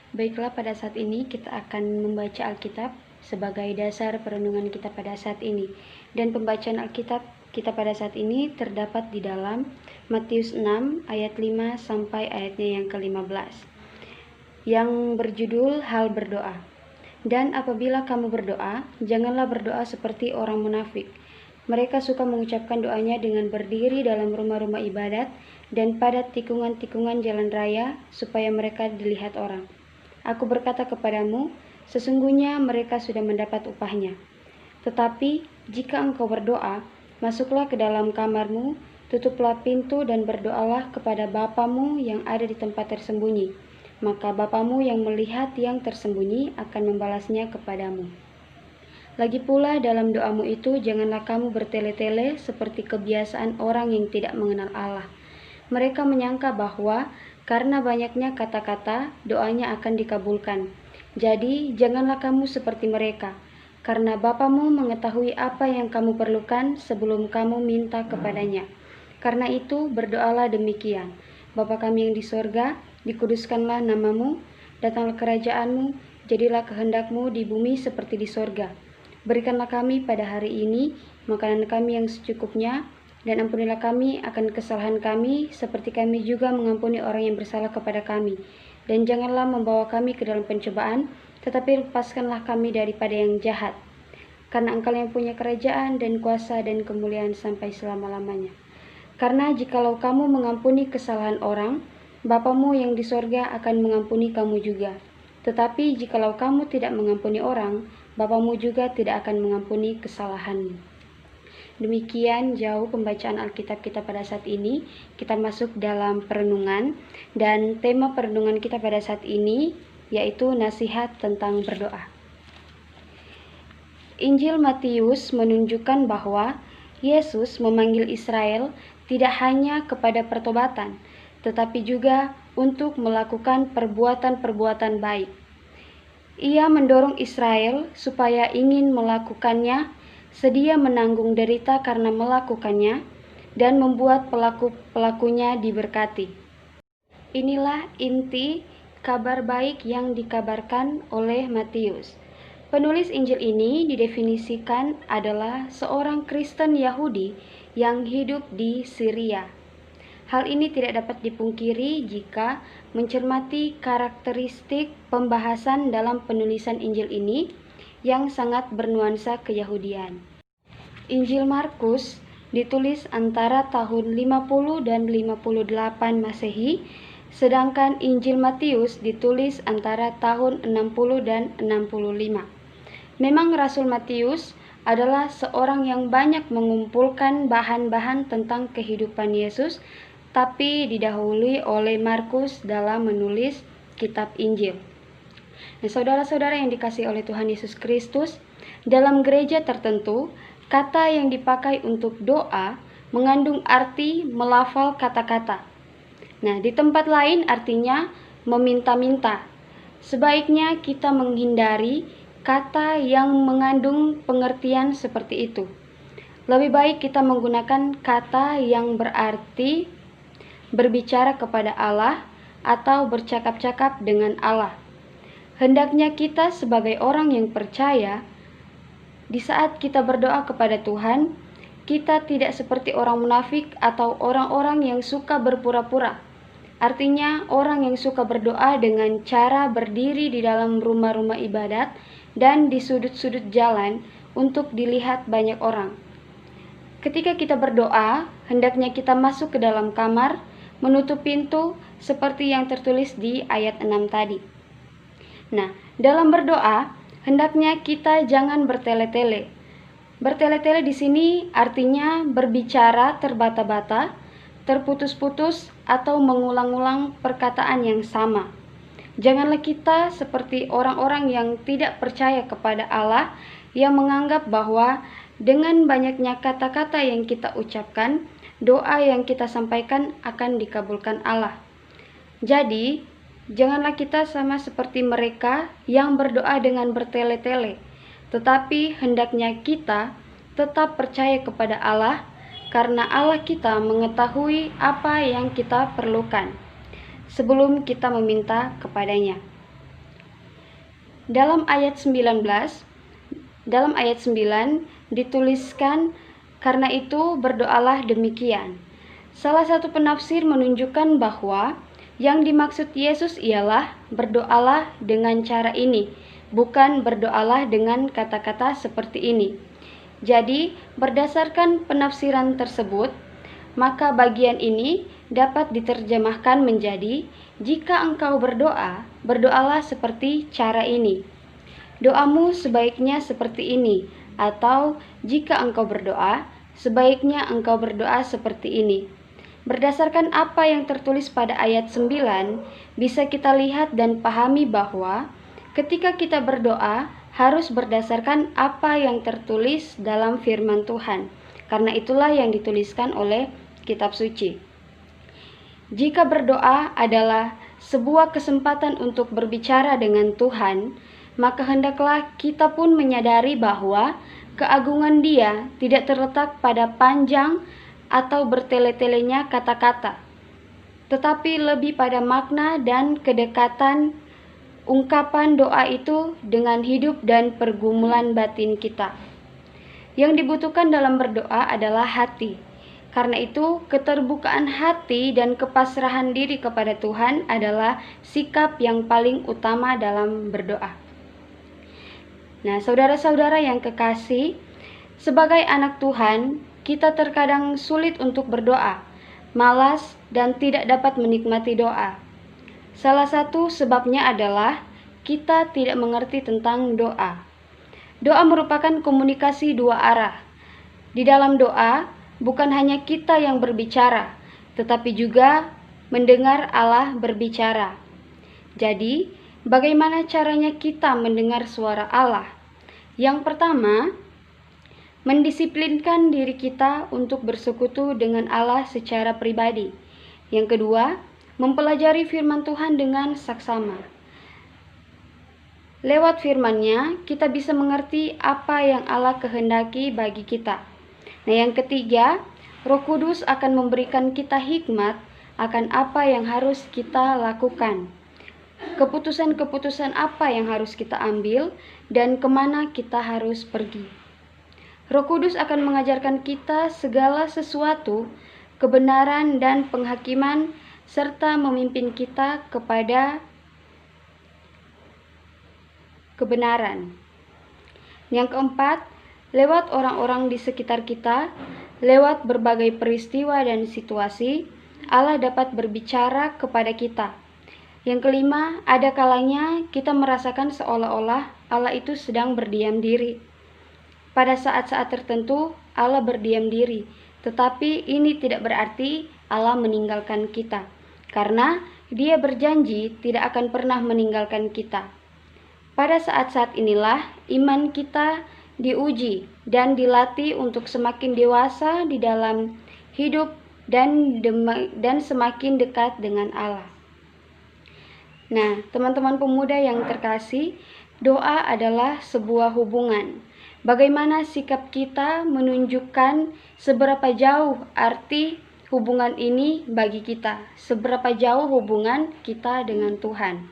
Baiklah, pada saat ini kita akan membaca Alkitab sebagai dasar perenungan kita pada saat ini. Dan pembacaan Alkitab kita pada saat ini terdapat di dalam Matius 6 ayat 5 sampai ayatnya yang ke-15 yang berjudul Hal Berdoa. Dan apabila kamu berdoa, janganlah berdoa seperti orang munafik. Mereka suka mengucapkan doanya dengan berdiri dalam rumah-rumah ibadat dan pada tikungan-tikungan jalan raya supaya mereka dilihat orang. Aku berkata kepadamu, sesungguhnya mereka sudah mendapat upahnya. Tetapi jika engkau berdoa, masuklah ke dalam kamarmu, tutuplah pintu dan berdoalah kepada Bapamu yang ada di tempat tersembunyi. Maka Bapamu yang melihat yang tersembunyi akan membalasnya kepadamu. Lagi pula dalam doamu itu janganlah kamu bertele-tele seperti kebiasaan orang yang tidak mengenal Allah. Mereka menyangka bahwa karena banyaknya kata-kata, doanya akan dikabulkan. Jadi, janganlah kamu seperti mereka, karena Bapamu mengetahui apa yang kamu perlukan sebelum kamu minta kepadanya. Karena itu, berdoalah demikian. Bapa kami yang di sorga, dikuduskanlah namamu, datanglah kerajaanmu, jadilah kehendakmu di bumi seperti di sorga. Berikanlah kami pada hari ini makanan kami yang secukupnya, dan ampunilah kami akan kesalahan kami, seperti kami juga mengampuni orang yang bersalah kepada kami. Dan janganlah membawa kami ke dalam pencobaan, tetapi lepaskanlah kami daripada yang jahat. Karena Engkau yang punya kerajaan dan kuasa dan kemuliaan sampai selama-lamanya. Karena jikalau kamu mengampuni kesalahan orang, Bapamu yang di sorga akan mengampuni kamu juga. Tetapi jikalau kamu tidak mengampuni orang, Bapamu juga tidak akan mengampuni kesalahanmu. Demikian jauh pembacaan Alkitab kita pada saat ini. Kita masuk dalam perenungan, dan tema perenungan kita pada saat ini yaitu nasihat tentang berdoa. Injil Matius menunjukkan bahwa Yesus memanggil Israel tidak hanya kepada pertobatan, tetapi juga untuk melakukan perbuatan-perbuatan baik. Ia mendorong Israel supaya ingin melakukannya, sedia menanggung derita karena melakukannya, dan membuat pelaku-pelakunya diberkati. Inilah inti kabar baik yang dikabarkan oleh Matius. Penulis Injil ini didefinisikan adalah seorang Kristen Yahudi yang hidup di Syria. Hal ini tidak dapat dipungkiri jika mencermati karakteristik pembahasan dalam penulisan Injil ini yang sangat bernuansa keyahudian. Injil Markus ditulis antara tahun 50 dan 58 Masehi, sedangkan Injil Matius ditulis antara tahun 60 dan 65. Memang Rasul Matius adalah seorang yang banyak mengumpulkan bahan-bahan tentang kehidupan Yesus, tapi didahului oleh Markus dalam menulis kitab Injil. Nah, saudara-saudara yang dikasihi oleh Tuhan Yesus Kristus, dalam gereja tertentu, kata yang dipakai untuk doa mengandung arti melafal kata-kata. Nah, di tempat lain artinya meminta-minta. Sebaiknya kita menghindari kata yang mengandung pengertian seperti itu. Lebih baik kita menggunakan kata yang berarti berbicara kepada Allah atau bercakap-cakap dengan Allah. Hendaknya kita sebagai orang yang percaya, di saat kita berdoa kepada Tuhan, kita tidak seperti orang munafik atau orang-orang yang suka berpura-pura. Artinya orang yang suka berdoa dengan cara berdiri di dalam rumah-rumah ibadat dan di sudut-sudut jalan untuk dilihat banyak orang. Ketika kita berdoa, hendaknya kita masuk ke dalam kamar, menutup pintu seperti yang tertulis di ayat 6 tadi. Nah, dalam berdoa, hendaknya kita jangan bertele-tele. Bertele-tele di sini artinya berbicara terbata-bata, terputus-putus, atau mengulang-ulang perkataan yang sama. Janganlah kita seperti orang-orang yang tidak percaya kepada Allah, yang menganggap bahwa dengan banyaknya kata-kata yang kita ucapkan, doa yang kita sampaikan akan dikabulkan Allah. Jadi, janganlah kita sama seperti mereka yang berdoa dengan bertele-tele, tetapi hendaknya kita tetap percaya kepada Allah, karena Allah kita mengetahui apa yang kita perlukan sebelum kita meminta kepadanya. Dalam ayat 9 dituliskan, "Karena itu berdoalah demikian." Salah satu penafsir menunjukkan bahwa yang dimaksud Yesus ialah berdoalah dengan cara ini, bukan berdoalah dengan kata-kata seperti ini. Jadi, berdasarkan penafsiran tersebut, maka bagian ini dapat diterjemahkan menjadi, jika engkau berdoa, berdoalah seperti cara ini. Doamu sebaiknya seperti ini, atau jika engkau berdoa, sebaiknya engkau berdoa seperti ini. Berdasarkan apa yang tertulis pada ayat 9, bisa kita lihat dan pahami bahwa ketika kita berdoa harus berdasarkan apa yang tertulis dalam firman Tuhan. Karena itulah yang dituliskan oleh kitab suci. Jika berdoa adalah sebuah kesempatan untuk berbicara dengan Tuhan, maka hendaklah kita pun menyadari bahwa keagungan Dia tidak terletak pada panjang atau bertele-telenya kata-kata, tetapi lebih pada makna dan kedekatan ungkapan doa itu dengan hidup dan pergumulan batin kita. Yang dibutuhkan dalam berdoa adalah hati. Karena itu, keterbukaan hati dan kepasrahan diri kepada Tuhan adalah sikap yang paling utama dalam berdoa. Nah, saudara-saudara yang kekasih, sebagai anak Tuhan, kita terkadang sulit untuk berdoa, malas, dan tidak dapat menikmati doa. Salah satu sebabnya adalah kita tidak mengerti tentang doa. Doa merupakan komunikasi dua arah. Di dalam doa, bukan hanya kita yang berbicara, tetapi juga mendengar Allah berbicara. Jadi, bagaimana caranya kita mendengar suara Allah? Yang pertama, mendisiplinkan diri kita untuk bersekutu dengan Allah secara pribadi. Yang kedua, mempelajari firman Tuhan dengan saksama. Lewat firman-Nya, kita bisa mengerti apa yang Allah kehendaki bagi kita. Nah, yang ketiga, Roh Kudus akan memberikan kita hikmat akan apa yang harus kita lakukan. Keputusan-keputusan apa yang harus kita ambil dan kemana kita harus pergi. Roh Kudus akan mengajarkan kita segala sesuatu, kebenaran dan penghakiman, serta memimpin kita kepada kebenaran. Yang keempat, lewat orang-orang di sekitar kita, lewat berbagai peristiwa dan situasi, Allah dapat berbicara kepada kita. Yang kelima, ada kalanya kita merasakan seolah-olah Allah itu sedang berdiam diri. Pada saat-saat tertentu, Allah berdiam diri, tetapi ini tidak berarti Allah meninggalkan kita, karena Dia berjanji tidak akan pernah meninggalkan kita. Pada saat-saat inilah iman kita diuji dan dilatih untuk semakin dewasa di dalam hidup dan semakin dekat dengan Allah. Nah, teman-teman pemuda yang terkasih, doa adalah sebuah hubungan. Bagaimana sikap kita menunjukkan seberapa jauh arti hubungan ini bagi kita, seberapa jauh hubungan kita dengan Tuhan.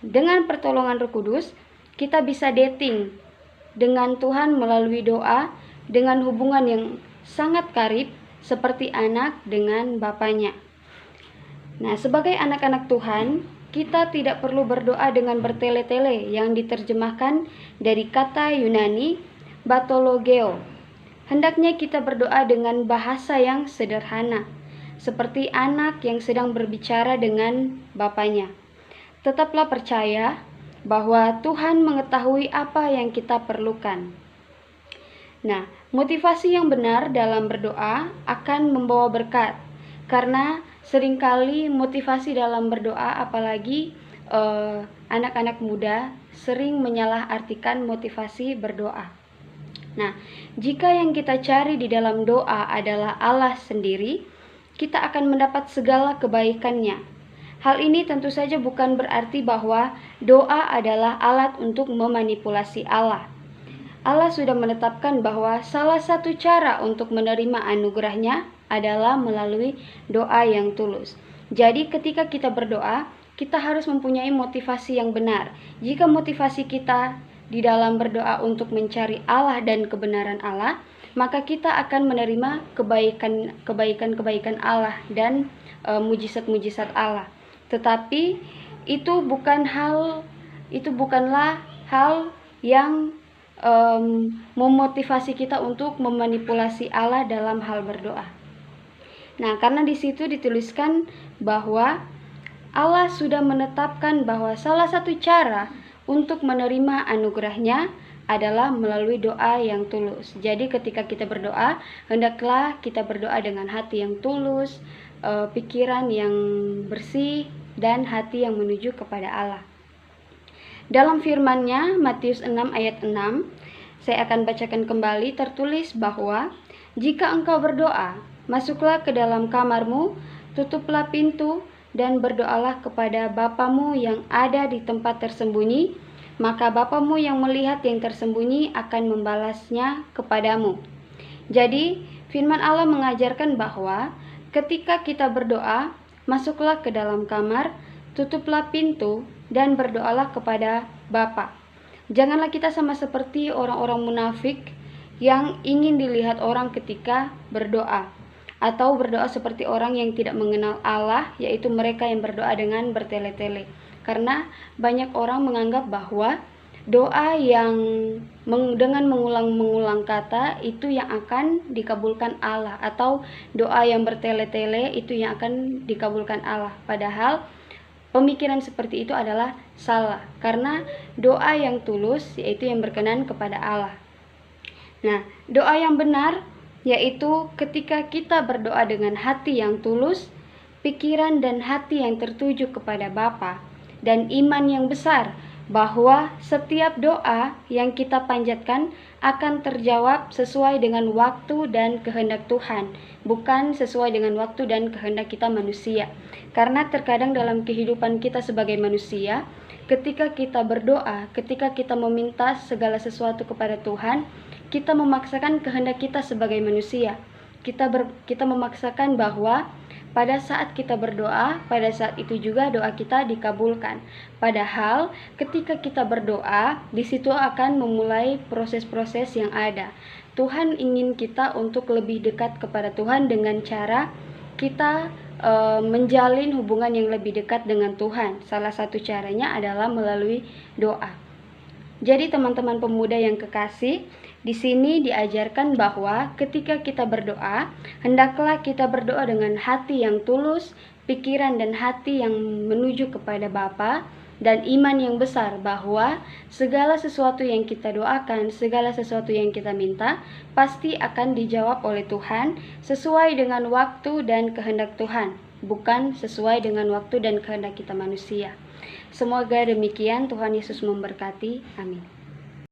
Dengan pertolongan Roh Kudus, kita bisa dating dengan Tuhan melalui doa dengan hubungan yang sangat karib seperti anak dengan bapaknya. Nah, sebagai anak-anak Tuhan, kita tidak perlu berdoa dengan bertele-tele yang diterjemahkan dari kata Yunani batologeo. Hendaknya kita berdoa dengan bahasa yang sederhana, seperti anak yang sedang berbicara dengan bapaknya. Tetaplah percaya bahwa Tuhan mengetahui apa yang kita perlukan. Nah, motivasi yang benar dalam berdoa akan membawa berkat, karena seringkali motivasi dalam berdoa, apalagi anak-anak muda, sering menyalahartikan motivasi berdoa. Nah, jika yang kita cari di dalam doa adalah Allah sendiri, kita akan mendapat segala kebaikannya. Hal ini tentu saja bukan berarti bahwa doa adalah alat untuk memanipulasi Allah. Allah sudah menetapkan bahwa salah satu cara untuk menerima anugerahnya adalah melalui doa yang tulus. Jadi ketika kita berdoa, kita harus mempunyai motivasi yang benar. Jika motivasi kita di dalam berdoa untuk mencari Allah dan kebenaran Allah, maka kita akan menerima kebaikan Allah dan mujizat-mujizat Allah. Tetapi itu bukanlah hal yang memotivasi kita untuk memanipulasi Allah dalam hal berdoa. Nah, karena di situ dituliskan bahwa Allah sudah menetapkan bahwa salah satu cara untuk menerima anugerahnya adalah melalui doa yang tulus. Jadi ketika kita berdoa, hendaklah kita berdoa dengan hati yang tulus, pikiran yang bersih, dan hati yang menuju kepada Allah. Dalam firman-Nya, Matius 6 ayat 6, saya akan bacakan kembali, tertulis bahwa jika engkau berdoa, masuklah ke dalam kamarmu, tutuplah pintu, dan berdoalah kepada Bapamu yang ada di tempat tersembunyi, maka Bapamu yang melihat yang tersembunyi akan membalasnya kepadamu. Jadi, firman Allah mengajarkan bahwa ketika kita berdoa, masuklah ke dalam kamar, tutuplah pintu, dan berdoalah kepada Bapa. Janganlah kita sama seperti orang-orang munafik yang ingin dilihat orang ketika berdoa, atau berdoa seperti orang yang tidak mengenal Allah, yaitu mereka yang berdoa dengan bertele-tele. Karena banyak orang menganggap bahwa doa yang dengan mengulang-mengulang kata itu yang akan dikabulkan Allah, atau doa yang bertele-tele itu yang akan dikabulkan Allah. Padahal pemikiran seperti itu adalah salah, karena doa yang tulus yaitu yang berkenan kepada Allah. Nah, doa yang benar yaitu ketika kita berdoa dengan hati yang tulus, pikiran dan hati yang tertuju kepada Bapa, dan iman yang besar bahwa setiap doa yang kita panjatkan akan terjawab sesuai dengan waktu dan kehendak Tuhan, bukan sesuai dengan waktu dan kehendak kita manusia. Karena terkadang dalam kehidupan kita sebagai manusia, ketika kita berdoa, ketika kita meminta segala sesuatu kepada Tuhan, kita memaksakan kehendak kita sebagai manusia. Kita memaksakan bahwa pada saat kita berdoa, pada saat itu juga doa kita dikabulkan. Padahal ketika kita berdoa, di situ akan memulai proses-proses yang ada. Tuhan ingin kita untuk lebih dekat kepada Tuhan dengan cara kita menjalin hubungan yang lebih dekat dengan Tuhan. Salah satu caranya adalah melalui doa. Jadi teman-teman pemuda yang kekasih, di sini diajarkan bahwa ketika kita berdoa, hendaklah kita berdoa dengan hati yang tulus, pikiran dan hati yang menuju kepada Bapa, dan iman yang besar bahwa segala sesuatu yang kita doakan, segala sesuatu yang kita minta, pasti akan dijawab oleh Tuhan sesuai dengan waktu dan kehendak Tuhan, bukan sesuai dengan waktu dan kehendak kita manusia. Semoga demikian. Tuhan Yesus memberkati. Amin.